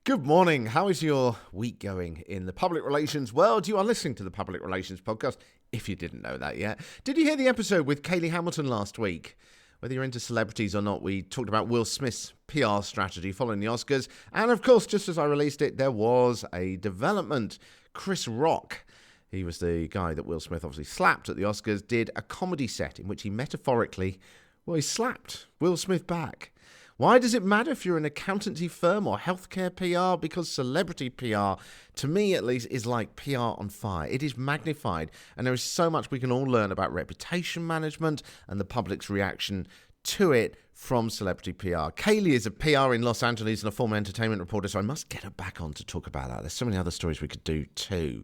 Good morning. How is your week going in the public relations world? You are listening to the Public Relations Podcast, if you didn't know that yet. Did you hear the episode with Kaylee Hamilton last week? Whether you're into celebrities or not, we talked about Will Smith's PR strategy following the Oscars. And of course, just as I released it, there was a development. Chris Rock, he was the guy that Will Smith obviously slapped at the Oscars, did a comedy set in which he metaphorically, he slapped Will Smith back. Why does it matter if you're an accountancy firm or healthcare PR? Because celebrity PR, to me at least, is like PR on fire. It is magnified, and there is so much we can all learn about reputation management and the public's reaction to it from celebrity PR. Kaylee is a PR in Los Angeles and a former entertainment reporter, so I must get her back on to talk about that. There's so many other stories we could do too.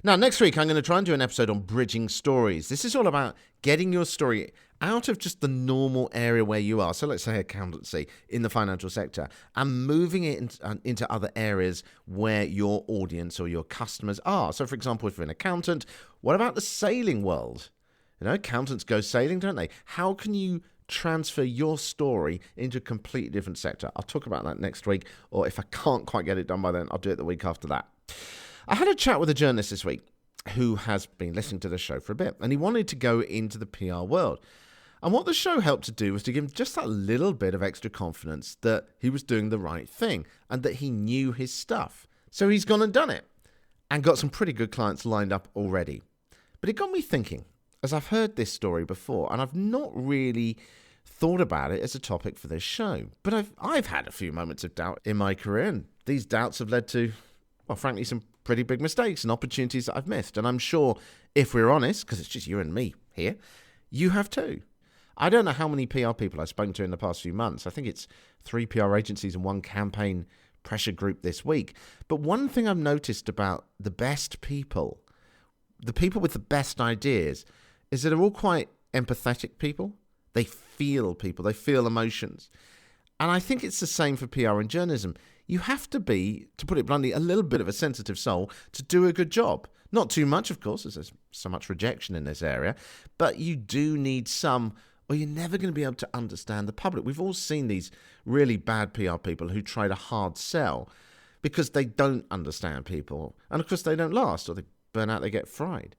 Now, next week, I'm going to try and do an episode on bridging stories. This is all about getting your story out of just the normal area where you are, so let's say accountancy in the financial sector, and moving it into other areas where your audience or your customers are. So, for example, if you're an accountant, what about the sailing world? You know, accountants go sailing, don't they? How can you transfer your story into a completely different sector? I'll talk about that next week, or if I can't quite get it done by then, I'll do it the week after that. I had a chat with a journalist this week who has been listening to the show for a bit, and he wanted to go into the PR world. And what the show helped to do was to give him just that little bit of extra confidence that he was doing the right thing and that he knew his stuff. So he's gone and done it and got some pretty good clients lined up already. But it got me thinking, as I've heard this story before, and I've not really thought about it as a topic for this show. But I've had a few moments of doubt in my career, and these doubts have led to, well, frankly, some pretty big mistakes and opportunities that I've missed. And I'm sure, if we're honest, because it's just you and me here, you have too. I don't know how many PR people I've spoken to in the past few months. I think it's 3 PR agencies and 1 campaign pressure group this week. But one thing I've noticed about the best people, the people with the best ideas, is that they're all quite empathetic people. They feel people. They feel emotions. And I think it's the same for PR and journalism. You have to be, to put it bluntly, a little bit of a sensitive soul to do a good job. Not too much, of course, as there's so much rejection in this area. But you do need some, or you're never going to be able to understand the public. We've all seen these really bad PR people who try to hard sell because they don't understand people. And of course, they don't last, or they burn out, they get fried.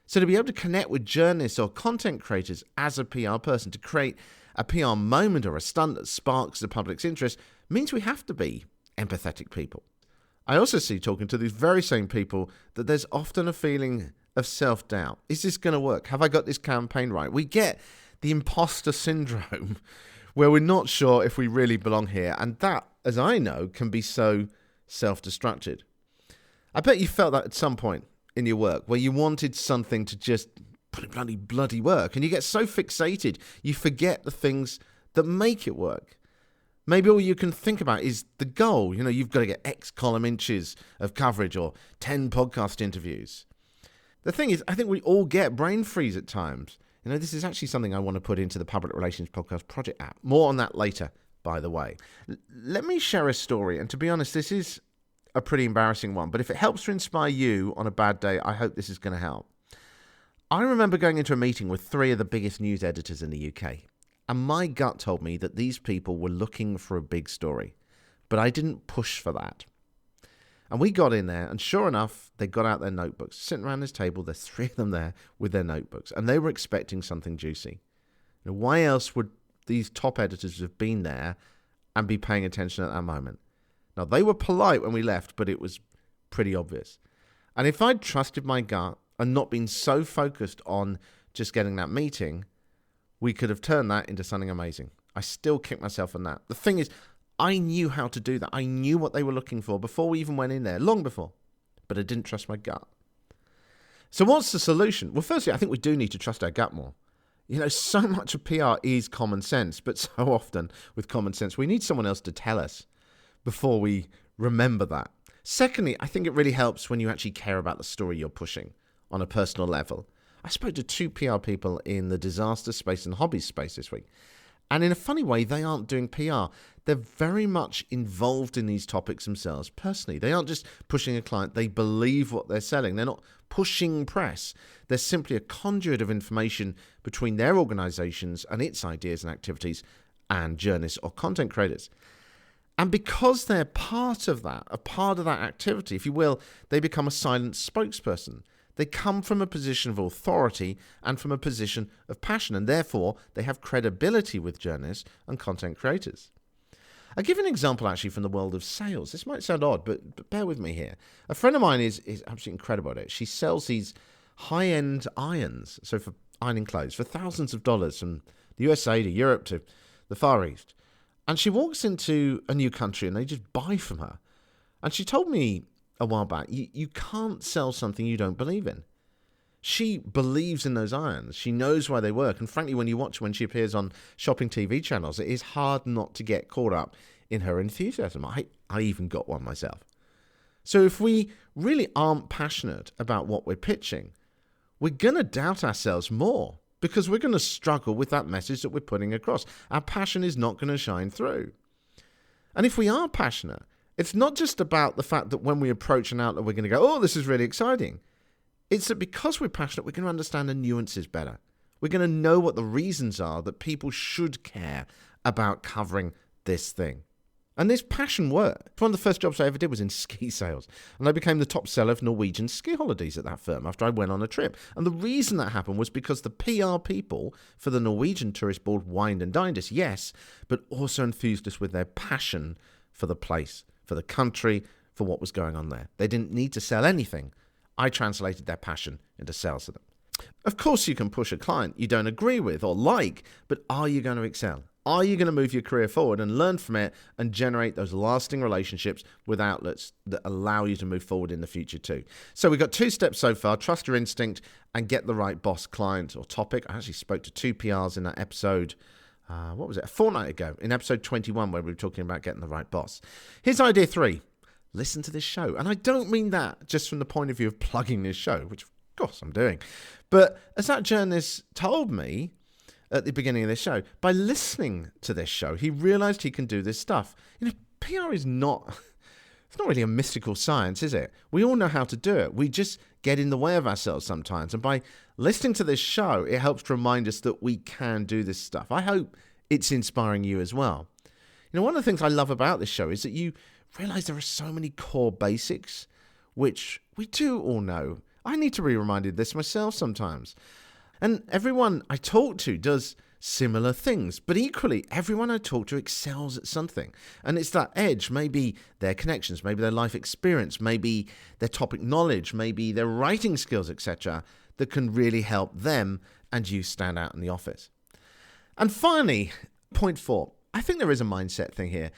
So to be able to connect with journalists or content creators as a PR person, to create a PR moment or a stunt that sparks the public's interest, means we have to be empathetic people. I also see, talking to these very same people, that there's often a feeling of self-doubt. Is this going to work? Have I got this campaign right? We get the imposter syndrome where we're not sure if we really belong here. And that, as I know, can be so self-destructive. I bet you felt that at some point in your work where you wanted something to just bloody work. And you get so fixated, you forget the things that make it work. Maybe all you can think about is the goal. You know, you've got to get X column inches of coverage or 10 podcast interviews. The thing is, I think we all get brain freeze at times. You know, this is actually something I want to put into the Public Relations Podcast Project app. More on that later, by the way. Let me share a story. And to be honest, this is a pretty embarrassing one. But if it helps to inspire you on a bad day, I hope this is going to help. I remember going into a meeting with 3 of the biggest news editors in the UK. And my gut told me that these people were looking for a big story. But I didn't push for that. And we got in there, and sure enough, they got out their notebooks. Sitting around this table, there's 3 of them there with their notebooks. And they were expecting something juicy. You know, why else would these top editors have been there and be paying attention at that moment? Now, they were polite when we left, but it was pretty obvious. And if I'd trusted my gut and not been so focused on just getting that meeting, we could have turned that into something amazing. I still kick myself on that. The thing is, I knew how to do that. I knew what they were looking for before we even went in there, long before. But I didn't trust my gut. So what's the solution? Well, firstly, I think we do need to trust our gut more. You know, so much of PR is common sense, but so often with common sense, we need someone else to tell us before we remember that. Secondly, I think it really helps when you actually care about the story you're pushing on a personal level. I spoke to 2 PR people in the disaster space and hobbies space this week. And in a funny way, they aren't doing PR. They're very much involved in these topics themselves personally. They aren't just pushing a client. They believe what they're selling. They're not pushing press. They're simply a conduit of information between their organizations and its ideas and activities and journalists or content creators. And because they're part of that, a part of that activity, if you will, they become a silent spokesperson. They come from a position of authority and from a position of passion, and therefore they have credibility with journalists and content creators. I'll give an example actually from the world of sales. This might sound odd, but bear with me here. A friend of mine is absolutely incredible at it. She sells these high-end irons, so for ironing clothes, for thousands of dollars from the USA to Europe to the Far East. And she walks into a new country and they just buy from her. And she told me a while back, you can't sell something you don't believe in. She believes in those irons. She knows why they work. And frankly, when you watch when she appears on shopping TV channels, it is hard not to get caught up in her enthusiasm. I even got one myself. So if we really aren't passionate about what we're pitching, we're going to doubt ourselves more because we're going to struggle with that message that we're putting across. Our passion is not going to shine through. And if we are passionate, it's not just about the fact that when we approach an outlet, we're going to go, oh, this is really exciting. It's that because we're passionate, we're going to understand the nuances better. We're going to know what the reasons are that people should care about covering this thing. And this passion worked. One of the first jobs I ever did was in ski sales. And I became the top seller of Norwegian ski holidays at that firm after I went on a trip. And the reason that happened was because the PR people for the Norwegian tourist board wined and dined us, yes, but also infused us with their passion for the place, for the country, for what was going on there. They didn't need to sell anything. I translated their passion into sales to them. Of course, you can push a client you don't agree with or like, but are you going to excel? Are you going to move your career forward and learn from it and generate those lasting relationships with outlets that allow you to move forward in the future too? So we've got 2 steps so far: trust your instinct and get the right boss, client, or topic. I actually spoke to 2 PRs in that episode. A fortnight ago in episode 21 where we were talking about getting the right boss. Here's idea 3. Listen to this show. And I don't mean that just from the point of view of plugging this show, which of course I'm doing. But as that journalist told me at the beginning of this show, by listening to this show, he realized he can do this stuff. PR is not, it's not really a mystical science, is it? We all know how to do it. We just get in the way of ourselves sometimes. And by listening to this show, it helps to remind us that we can do this stuff. I hope it's inspiring you as well. One of the things I love about this show is that you realize there are so many core basics, which we do all know. I need to be reminded of this myself sometimes. And everyone I talk to does similar things, but equally, everyone I talk to excels at something. And it's that edge, maybe their connections, maybe their life experience, maybe their topic knowledge, maybe their writing skills, etc., that can really help them and you stand out in the office. And finally, point 4, I think there is a mindset thing here.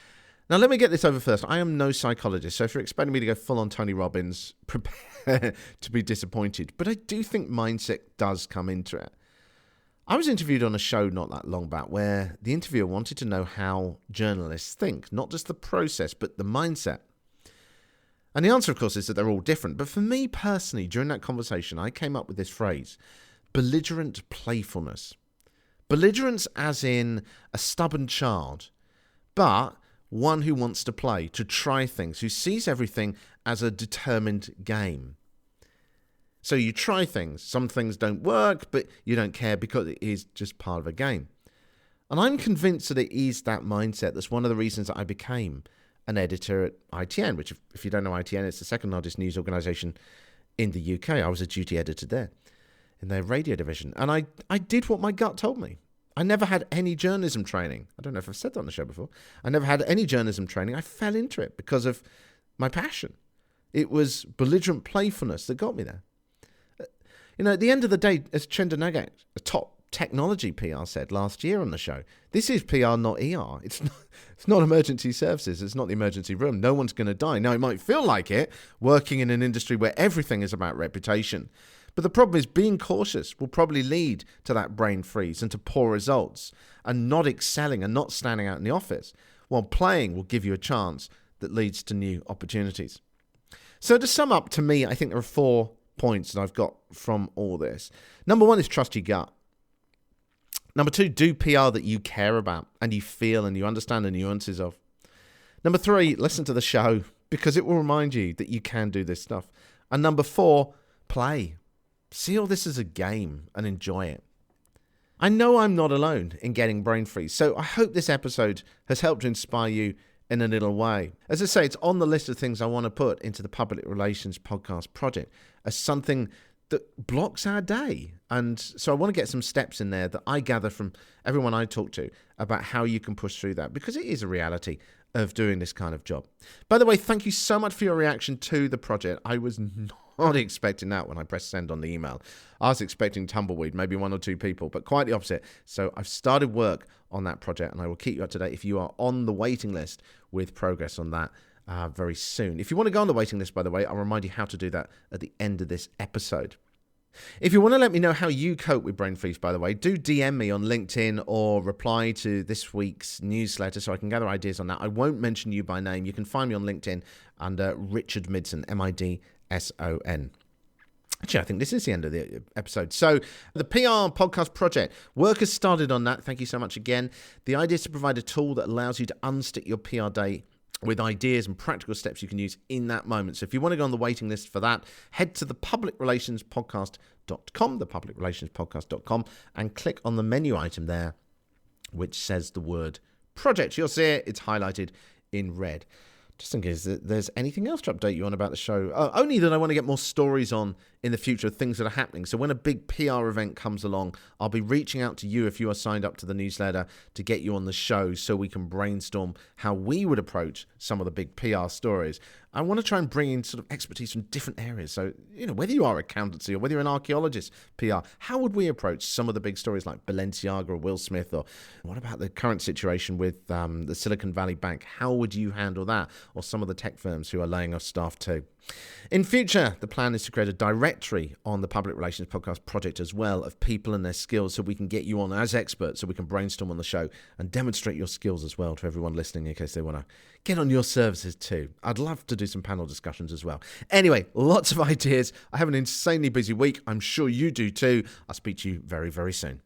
Now, let me get this over first. I am no psychologist, so if you're expecting me to go full on Tony Robbins, prepare to be disappointed. But I do think mindset does come into it. I was interviewed on a show not that long back where the interviewer wanted to know how journalists think, not just the process, but the mindset. And the answer, of course, is that they're all different. But for me personally, during that conversation, I came up with this phrase: belligerent playfulness. Belligerence as in a stubborn child, but one who wants to play, to try things, who sees everything as a determined game. So you try things. Some things don't work, but you don't care because it is just part of a game. And I'm convinced that it is that mindset that's one of the reasons that I became an editor at ITN, which, if you don't know ITN, it's the second largest news organisation in the UK. I was a duty editor there in their radio division. And I did what my gut told me. I never had any journalism training. I don't know if I've said that on the show before. I never had any journalism training. I fell into it because of my passion. It was belligerent playfulness that got me there. At the end of the day, as Chandra Nagat, a top technology PR, said last year on the show, this is PR, not ER. It's not emergency services. It's not the emergency room. No one's going to die. Now, it might feel like it, working in an industry where everything is about reputation. But the problem is being cautious will probably lead to that brain freeze and to poor results, and not excelling and not standing out in the office, while playing will give you a chance that leads to new opportunities. So to sum up, to me, I think there are 4 points that I've got from all this. Number 1 is trust your gut. Number 2, do PR that you care about and you feel and you understand the nuances of. Number 3, listen to the show because it will remind you that you can do this stuff. And number 4, play. See all this as a game and enjoy it. I know I'm not alone in getting brain freeze, so I hope this episode has helped to inspire you in a little way. As I say, it's on the list of things I want to put into the Public Relations Podcast project as something that blocks our day. And so I want to get some steps in there that I gather from everyone I talk to about how you can push through that, because it is a reality of doing this kind of job. By the way, thank you so much for your reaction to the project. I was not expecting that when I pressed send on the email. I was expecting tumbleweed, maybe 1 or 2 people, but quite the opposite. So I've started work on that project, and I will keep you up to date if you are on the waiting list with progress on that very soon. If you want to go on the waiting list, by the way, I'll remind you how to do that at the end of this episode. If you want to let me know how you cope with brain freeze, by the way, do DM me on LinkedIn or reply to this week's newsletter so I can gather ideas on that. I won't mention you by name. You can find me on LinkedIn under Richard Midson, Midson. Actually, I think this is the end of the episode. So the PR podcast project, work has started on that. Thank you so much again. The idea is to provide a tool that allows you to unstick your PR day with ideas and practical steps you can use in that moment. So if you want to go on the waiting list for that, head to thepublicrelationspodcast.com, thepublicrelationspodcast.com, and click on the menu item there, which says the word project. You'll see it. It's highlighted in red. Just in case there's anything else to update you on about the show. Only that I want to get more stories on in the future of things that are happening. So when a big PR event comes along, I'll be reaching out to you if you are signed up to the newsletter to get you on the show so we can brainstorm how we would approach some of the big PR stories. I want to try and bring in sort of expertise from different areas. So, whether you are accountancy or whether you're an archaeologist, PR, how would we approach some of the big stories like Balenciaga or Will Smith? Or what about the current situation with the Silicon Valley Bank? How would you handle that? Or some of the tech firms who are laying off staff too. In future, the plan is to create a directory on the Public Relations Podcast project as well of people and their skills so we can get you on as experts, so we can brainstorm on the show and demonstrate your skills as well to everyone listening in case they want to get on your services too. I'd love to do some panel discussions as well. Anyway, lots of ideas. I have an insanely busy week. I'm sure you do too. I'll speak to you very, very soon.